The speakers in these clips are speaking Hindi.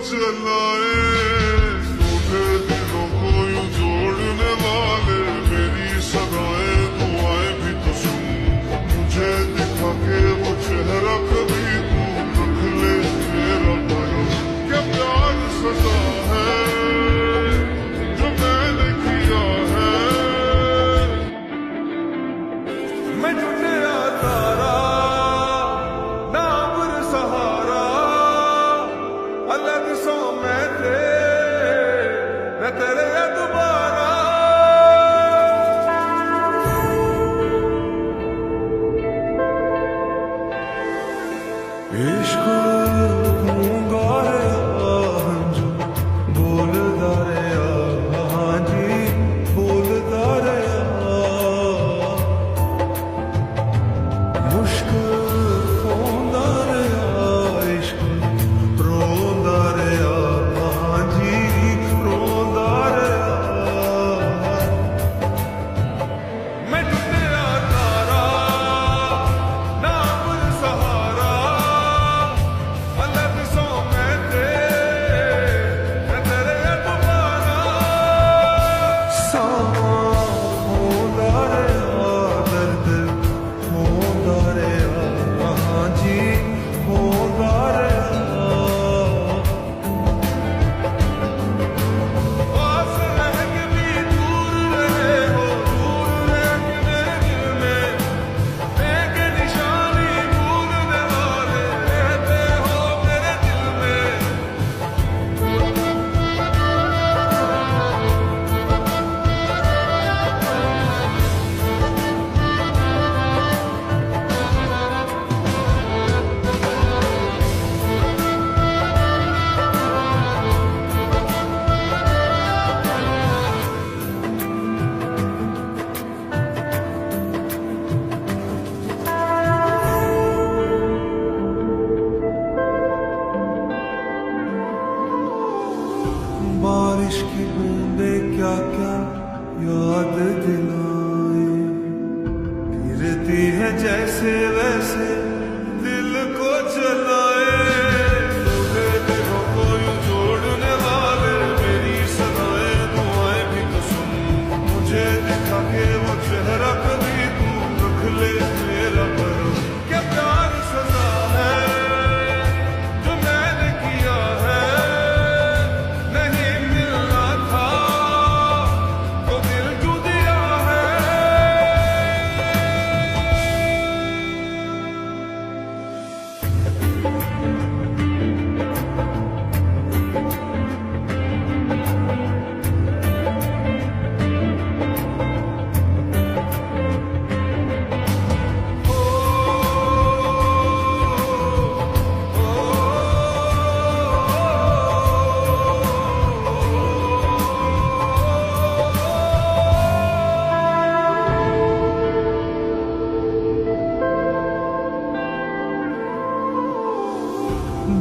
चलाए, टूटे दिलों को यूं जोड़ने वाले, मेरी सगाएं दुआएं भी तो सुन, मुझे दिखा के वो चेहरा कभी तू रख ले मेरा भरम। क्या प्यार सजा है जो मैंने किया है, मैं टूटा तारा ना अब्र सहारा, अलग सो मैं तेरे दोबारा। इश्क गूंगा है हंजू बोलदा रहा, हाँ जी बोलदा रहा, मुश्किल होंदा रहा, इश्क रोंदा रहा, हाँ जी रोंदा रहा। मैं टूटा तारा ना अब्र सहारा, अलग सो मैं तेरे दोबारा। सामा होंदा रहा, दर्द होंदा रहा, हाँ जी होंदा रहा, पास रह के भी दूर रहे हो, दूर रह के मेरे दिल में एक निशानी भूलने वाले रहते हो मेरे दिल में। बारिश की बूंदे क्या क्या याद दिलाए, गिरती है जैसे वैसे दिल को जलाए, टूटे दिलों को यूं जोड़ने वाले, मेरी सदाएं दुआएं भी तो सुन, मुझे दिखा के वो चेहरा कभी तू रख ले मेरा भरम। क्या प्यार सजा है जो मैंने किया है, नहीं मिलना था तो दिल क्यों दिया है।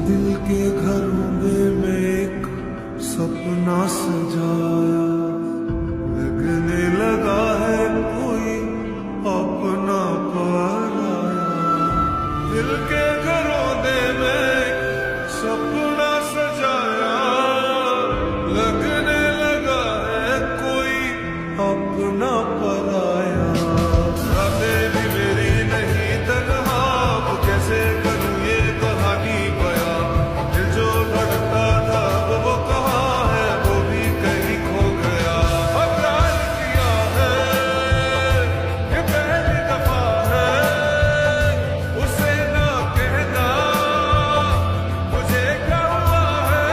दिल के घरों में एक सपना सजाया, लगने लगा है कोई अपना पराया। दिल के घरों में एक सपना सजाया, लगने लगा है कोई अपना पराया। रातें भी मेरी नहीं तन्हा, अब कैसे करूं ये कहानी बयां, दिल जो धड़कता था वो कहाँ है, वो भी कहीं खो गया। अब प्यार किया है ये पहली दफा है, उसे ना कहना मुझे क्या हुआ है।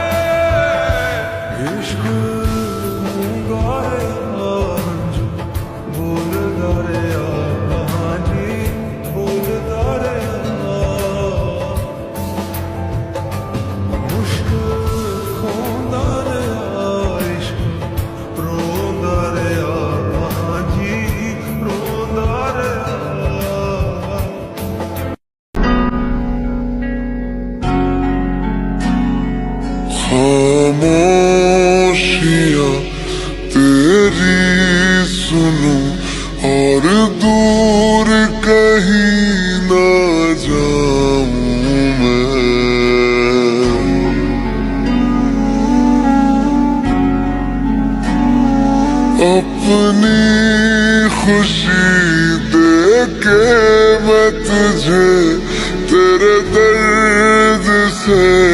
इश्क गूंगा है हंजू बोलदा रहा, हाँ जी बोलदा रहा, मुश्किल होंदा रहा, इश्क रोंदा रहा, हाँ जी रोंदा रहा। खामोशियां तेरी सुनूं और दूर कहीं ना जाऊं मैं, अपनी खुशी दे के मैं तुझे तेरे दर्द से